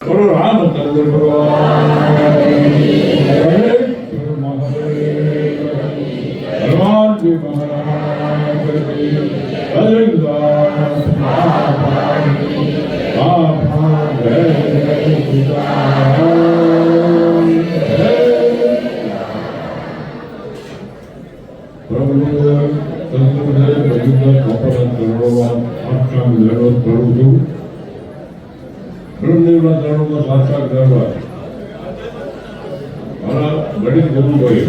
બોલો રામચંદ્ર ભગવાન હનુમાનજી મહારાજ બ્રહ્મદેવના ચરણોમાં સાક્ષાત કરવા મારા વડીલ ગુરુભાઈ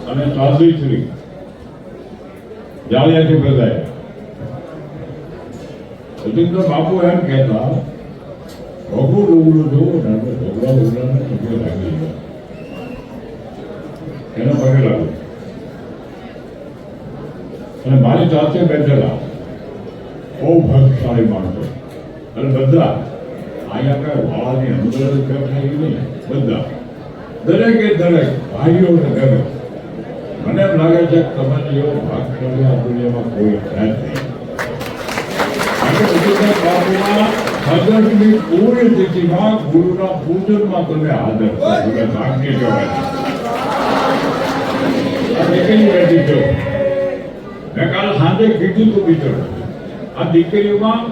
અને સાધ્વી શ્રી જાળિયાથી પ્રદાય અજિંદ્ર બાપુ એમ કહેતા ભગવું ડુગડું જોવું ને આપણે ઢોકળા ડુગડાને પગે લાગી ગયા એના પગે લાગુ અને મારી સાથે બેઠેલા બહુ ભાગશાળી માણસો અને બધા અહીંયા કઈ વાળાની અંદર જ બેઠા નહીં બધા દરેકે દરેક ભાઈઓને ગમે મને એમ લાગે છે કે તમારી એવો ભાગશાળી આ દુનિયામાં કોઈ છે નહીં. હજરની પૂરી સ્થિતિમાં ગુરુના પૂજનમાં તમે હાજર છો ભાગ્ય કહેવાય કઈ બેઠી છો. મેં કાલે સાંજે કીધું તું બીજો આ દીકરીઓમાં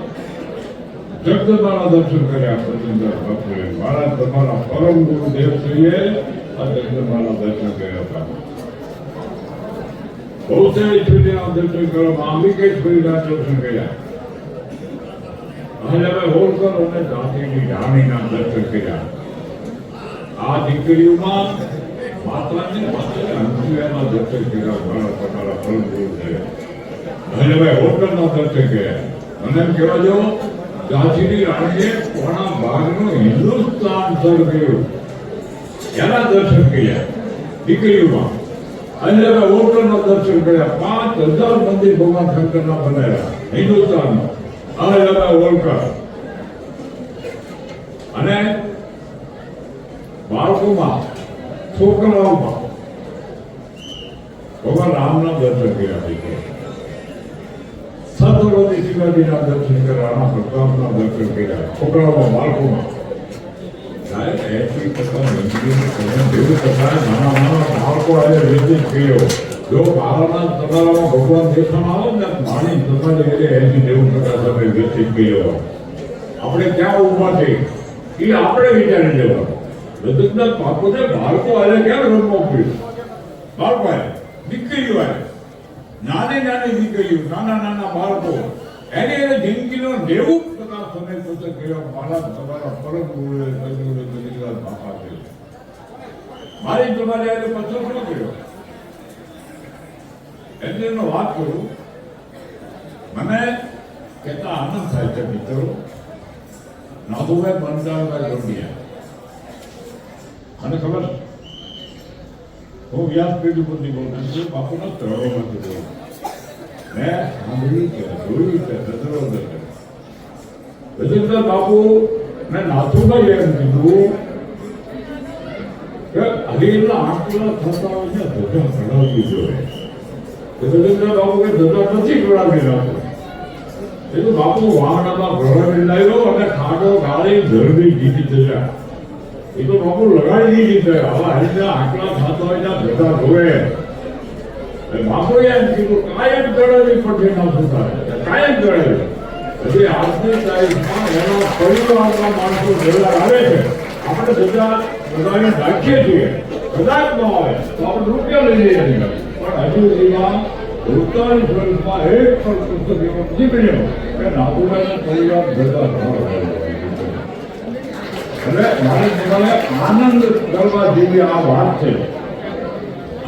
જગદંબાના દર્શન કર્યા પ્રચંદર બાપુએ મારા તમારા પરમ ગુરુદેવશ્રીએ આ જગદંબાના દર્શન કર્યા હતા. બહુચરાજીના દર્શન કર્યા, અંબિકેશ્વરીના દર્શન કર્યા, અહિલ્યાબાઈ હોલકર અને જાતિની રાણીના દર્શન કર્યા. આ દીકરીઓમાં માતાને અંશુયાના દર્શન કર્યા મારા તમારા પરમ ગુરુદેવ અહિલ્યાબાઈ હોલકરના દર્શન કર્યા. મને એમ કહેવા જો ઝાંસીની રાણીએ પોણા ભાગનું હિન્દુસ્તાન સર કર્યું એના દર્શન કર્યા દીકરીઓમાં. અહિલ્યાબાઈ હોલકરના દર્શન કર્યા. 5000 મંદિર ભગવાન શંકરના બનાવ્યા હિન્દુસ્તાનમાં અહિલ્યાબાઈ હોલકર. અને બાળકોમાં છોકરાઓમાં ભગવાન રામના દર્શન કર્યા દીકરી, છત્રપતિ શિવાજીના દર્શન કર્યા, રાણા પ્રતાપના દર્શન કર્યા છોકરાઓમાં બાળકોમાં. 80% મંદિરોનું નાના નાના બાળકો આજે વિકસિત કર્યો. જો બાળકના તમારામાં ભગવાન દેખાણ આવે ને માણી તમારે 80-90% તમે વિકસિત કર્યો. આપણે ક્યાં ઉભા છે એ આપણે વિચારી લેવાનું. રજતના બાપોને બાળકો આજે ક્યાં રમવા પડ્યું, બાળકો દીકરીઓ આવે નાની નાની દીકરીઓ નાના નાના બાળકો એને જિંદગીનો 90% સમય પસાર કર્યો મારા તમારા પરમ ગુરુએ બાપા છે. મારી તમારે આજે પસાર ન કર્યો એટલે વાત કરું. મને કેટલા આનંદ થાય છે મિત્રો. નાથુભાઈ બંધારભાઈ ગોંડિયા મને ખબર હું વ્યાસપીઠ ઉપરથી બોલું છું. બાપુના ચરણોમાંથી બોલું. મેં સાંભળ્યું છે, જોયું છે, રજેન્દ્ર બાપુ મેં નાથુભાઈ એમ કીધું કે હરીના આંકડા થતા હોય છે ધજા ચડાવવી જોઈએ. રજેન્દ્ર બાપુ કે ધજા નથી ચડાવી રાખો. એ તો બાપુ વાહનામાં ભરવા લાવ્યો અને ખાડો ગાળી ધરવી જીતી થયા. એ તો બાપુ લગાડી દીધી છે. હવે હરીના આંકડા થતા હોય ત્યાં ધજા જોવે. બાપુએ એમ કીધું કાયમ ચડાવવી પડશે નાથુભાઈ, કાયમ ચડાવી. હજી આજની તારીખમાં એના પરિવારના માણસો ભેગા આવે છે. આપણે ધજા બધાને રાખીએ છીએ. કદાચ ન આવે તો આપણે રૂપિયા લઈ લઈએ પણ હજુ એમાં 47 વર્ષમાં એક પણ પુસ્તક એવો નથી બન્યો કે નાથુભાઈના પરિવાર ભેગા થવા. એટલે મારે તમારે આનંદ કરવા જેવી આ વાત છે.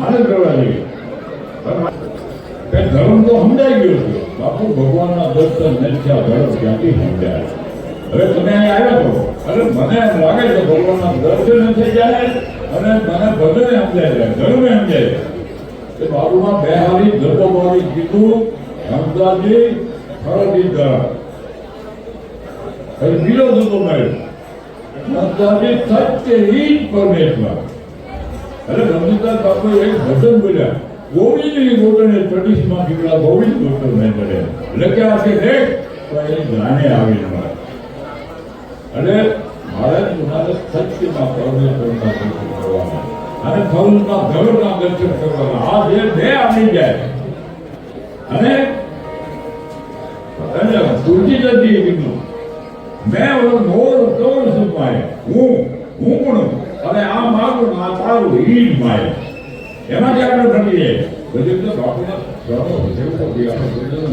આનંદ કરવા જેવી કે ધર્મ તો સમજાઈ ગયો છે. બાપુ ભગવાનના દર્શન નથી થયા, ધર્મ ક્યાંથી સમજાય? હવે તમે અહીં આવ્યા છો અને મને એમ લાગે છે ભગવાનના દર્શન થઈ જાય અને મને ભજન સમજાય જાય, ધર્મ સમજાય જાય. એ બાબુમાં બે હારી ધર્મવાળી કીધું સમજાજી ફરજી ધર્મ. હવે બીજો ધર્મ મળ્યો સમજાજી સત્ય ઈ પરમેશ્વર. એટલે રમજીદાસ બાપુ એક ભજન બોલ્યા ગોવિંદની ગોતને પ્રદેશમાં દીકરા ગોવિંદ ગોતો નહીં કરે એટલે કે આ કે દેખ તો એની જ્ઞાને આવી મળે અને ભારત સત્યમાં પરમેશ્વરના દર્શન કરવાના અને ફલના ધર્મના દર્શન કરવાના આ જે બે આવી જાય અને તુલસી જતી કીધું મેં મોર તોડ સંપાય હું કોણ અને આ મારું આ તારું ઈ જ માય એમાંથી આપણે ભણીએ બધું તો બાપુના ચરણો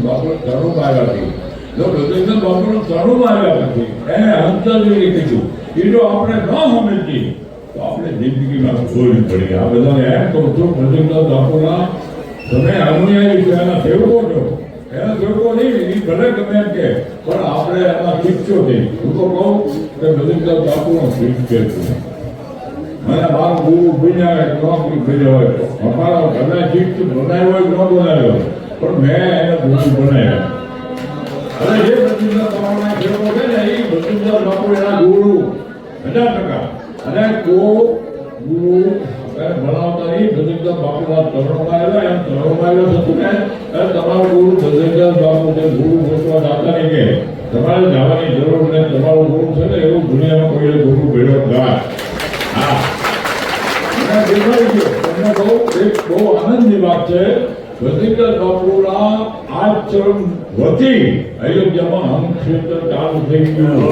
બાપુ ચરણો આવ્યા હતી જો બધું બાપુનું ચરણો આવ્યા નથી એને અંતરજી કીધું એ જો આપણે ન સમજી તો આપણે જિંદગીમાં બોલવી પડી આ બધાને એમ કહું છું બધું બાપુના તમે અનુયાયી છે એના સેવકો છો એના સેવકો નહીં એ ભલે ગમે એમ કે પણ આપણે એના શિક્ષો થઈ હું તો કહું કે બધું બાપુનો શિક્ષ છે મને મારું ગુરુ બન્યા નોકરી કર્યો હોય અમારા ઘરના શિક્ષ બનાવ્યો હોય ન બનાવ્યો પણ મેં એને ગુરુ બનાવ્યા અને જે બધું તમારા સેવકો છે ને એ બધું બાપુ એના ગુરુ 1000% અને ગુરુ ભણાવતા એ બધું બાપુના ચરણોમાં આવ્યા એમ ચરણોમાં આવ્યો થતું ને તમારું ગુરુ બધું બાપુ છે ગુરુ ગોતવા દાતા નહીં કે તમારે જવાની જરૂર ને તમારો ગુરુ છે ને એવું દુનિયામાં કોઈ ગુરુ ભેળો થાય હા તમને બહુ આનંદની વાત છે બધું બાપુના આચરણ વતી અયોધ્યામાં હમ ક્ષેત્ર ચાલુ થઈ ગયું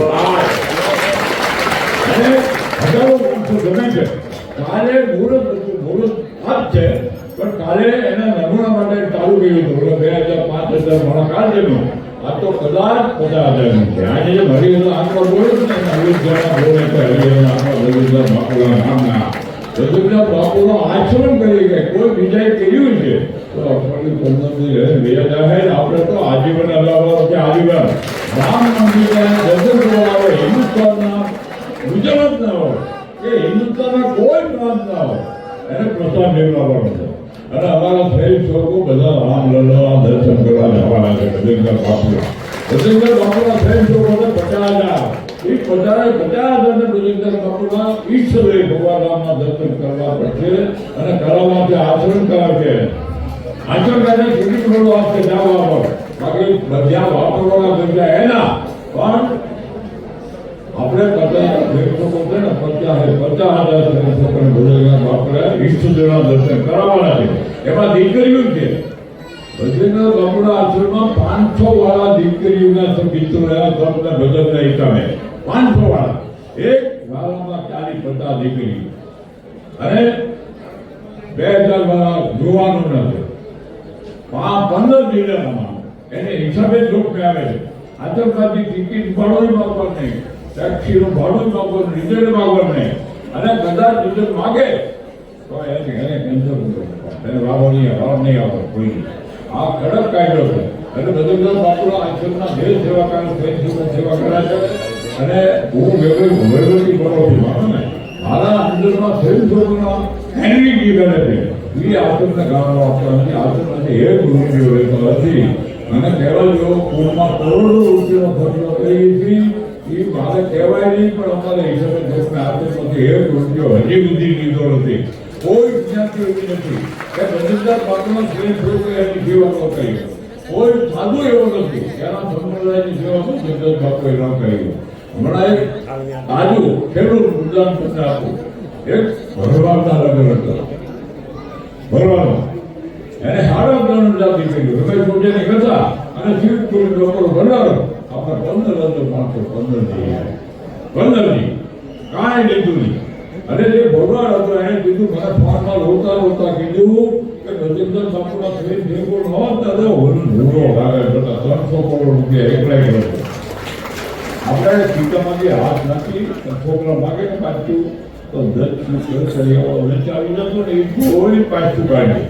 અને હજારો માણસો ગમે છે કાલે મુહૂર્ત આજ છે પણ કાલે એના નમૂના માટે ચાલુ કર્યું હતું 2000-5000 માણસ કાઢેલું આ તો કદાચ 50,000 છે આજે જે હરિહર આંકડો બોલ્યો ને અયોધ્યાના બોલે તો હરિહરના આંકડા બધું બાપુના નામના બધું બાપુનો આચરણ કરી કે કોઈ બીજાએ કર્યું છે તો આપણે 15 દિવસ આપણે તો આજીવન અલાવવાનો કે આજીવન રામ મંદિરના દર્શન કરવા આવે હિન્દુસ્તાનના ગુજરાત ના હોય કે હિન્દુસ્તાનના કોઈ પ્રાંત ના હોય એને પ્રસાદ લેવડાવવાનો છે અને અમારા શહીદ સ્વર્ગો બધા રામલલ્લા દર્શન કરવા જવાના છે ગજેન્દ્ર બાપુના શહીદ સ્વર્ગોને 50,000 એ 50,000 ને ગજેન્દ્ર બાપુના ઈશ્વરે ભગવાન રામના દર્શન કરવા પડશે અને કરાવવા છે આચરણ કરાવશે આચરણ કરીને કેટલી કરોડ વાસ્તે જવા પર બાકી બધા વાપરવાના બધા એના પણ આપણે 50,000 બાપરે ઈષ્ટદેવના દર્શન કરાવવાના છે એમાં દીકરીઓ છે ભજનના બાપુના આશ્રમમાં 500 વાળા દીકરીઓના મિત્રો રહ્યા સબને ભજનના હિસાબે 500 વાળા એક વાળામાં 40-50 દીકરી અને 2000 વાળા યુવાનોના છે 15 જિલ્લામાં એને હિસાબે જ લોકો આવે છે આતંકવાદી ટિકિટ ભાડું માગવા નહીં ટેક્સીનું ભાડું માગવાનું રિઝલ્ટ માગવાનું નહીં અને કદાચ રિઝલ્ટ માગે તો એને કેન્સલ એને વાવો નહીં આવે કોઈ આ કડક કાયદો છે એટલે બધું બાપુના આશ્રમના જે સેવાકારો સેવા કરે છે અને હું વેવરથી બનો છું ને મારા અંદરમાં સેવકોના એનવી કરે છે એ આશ્રમને ગાળો આપતા નથી આશ્રમમાંથી એક રૂપિયો રહેતો નથી અને કહેવાય જો પૂરમાં કરોડો રૂપિયાનો ખર્ચો કરી છે એ મારે કહેવાય નહીં પણ અમારે હિસાબે દેશના આશ્રમમાંથી એક રૂપિયો હજી સુધી લીધો નથી કોઈ જ્ઞાતિ એવી નથી કે બધા બાપુના શ્રેષ્ઠ લોકો એની સેવા ન કરી કોઈ સાધુ એવો નથી એના સંપ્રદાયની સેવા શું જગત બાપુએ ન કરી હમણાં એક તાજુ ખેડૂત ઉદાન તમને આપું એક ભરવાના લગ્ન હતા ભરવાનો એને 3.5 જાતિ કર્યું રમેશ મોઢેની કથા અને શિવપુરી લોકો ભરવાનો આપણે 15 કાંઈ લીધું નહીં અને જે ભગવાન હતો એને કીધું મને ફોનમાં રોતા કીધું કે ગજેન્દ્ર બાપુના શ્રી દેવગુણ હોત તો ભૂરો લાગે બધા 300 કરોડ રૂપિયા એકલાય ગયો આપણે સીતામાંથી હાથ નાખી છોકરા માગે ને પાછું તો 10 કરી વિચારી જતો ને એ કોઈ પાછું કાઢી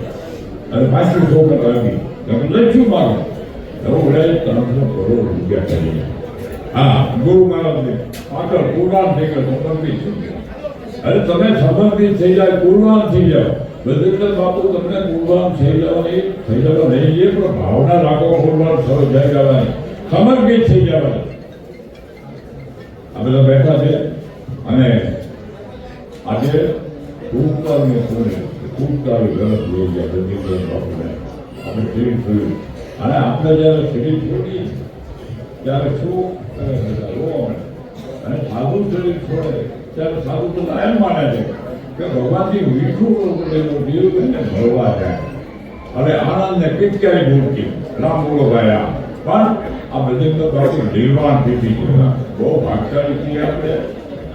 અને પાછું છોકરા કાઢી તમે શું માગે હવે બધા 300 કરોડ રૂપિયા કરી હા ગુરુ મહારાજને આગળ પૂર્ણ થઈ ગયો સમર્પિત થઈ ગયો અરે તમે સમર્પિત થઈ જાય પૂર્ણ થઈ જાઓ બધું બાપુ તમને પૂર્ણ થઈ જવાની થઈ જવા નહીં જઈએ પણ ભાવના રાખો પૂર્ણ થઈ જવાની સમર્પિત થઈ જવાની આ બધા બેઠા છે અને આજે ખૂબ સારું ગલત જોઈ ગયા અને આપણે જ્યારે શરીર છોડીએ ત્યારે શું અને સાધુ શરીર છોડે ત્યારે સાધુ તો એમ માને છે કે ભગવાનથી મીઠું જીવ એને ભરવા જાય અને આનંદને પિચકારી મૂર્તિ રામ બોલો ભાઈ પણ આ બધે બાબુ નિર્વાણ થઈ ગયું બહુ ભાગશાળી છીએ આપણે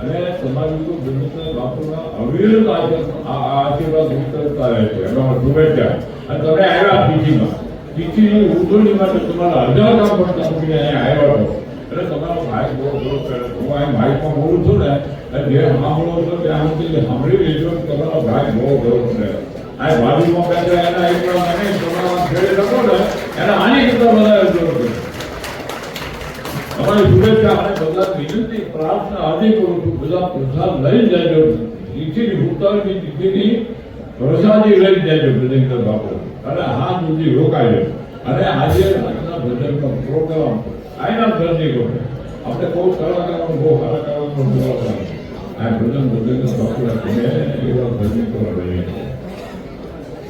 અને તમારી બિઝનેસ બાપુના અવિરત આશીર્વાદ ઉતરતા રહે છે એમાં શુભેચ્છા અને તમે આવ્યા તિથિમાં તિથિની ઉજવણી માટે તમારા હજાર કામ પણ તમે અહીંયા આવ્યા છો એટલે તમારો ભાઈ બહુ ગ્રોથ કરે હું અહીં માઇકમાં બોલું છું ને જે સાંભળો છો ત્યાં સુધી સાંભળી લેજો તમારો ભાઈ બહુ ગ્રોથ કરે આ બાજુમાં બેઠા એના એકલા મને તમારા ખેડે શકો ને એના આની કરતા વધારે ગ્રોથ કરે અમારી શુભેચ્છા અને બધા વિનંતી પ્રાર્થના હાર્દિક કરું છું બધા પ્રસાદ લઈ જાય તિથિની ભૂતાની તિથિની પ્રસાદી લઈ જાય ભજનકર બાપુ અને હાથ સુધી રોકાય અને આજે આજના ભજનનો પ્રોગ્રામ આઈના દર્દી કરો આપણે બહુ કલાકારો બહુ સારા કલાકારો આ ભજન બાપુના તમે એવા ભજન કરવા રહીએ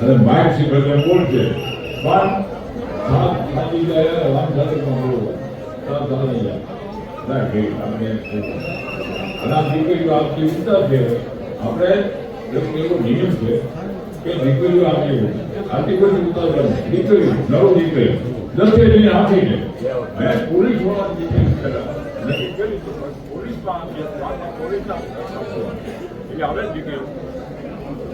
અને માઇકથી ભજન બોલશે પણ સાત ખાલી જાય રામ સાથે પણ બોલવા દીકરીઓ આપતી ઉત્તર છે આપણે એવો નિયમ છે કે દીકરીઓ આપી આથી કોઈ ઉત્તર દીકરી નવ દીકરી 10 જણી આપી છે મેં પોલીસ વાળા દીકરી પોલીસમાં પોલીસ આવે દીકરીઓ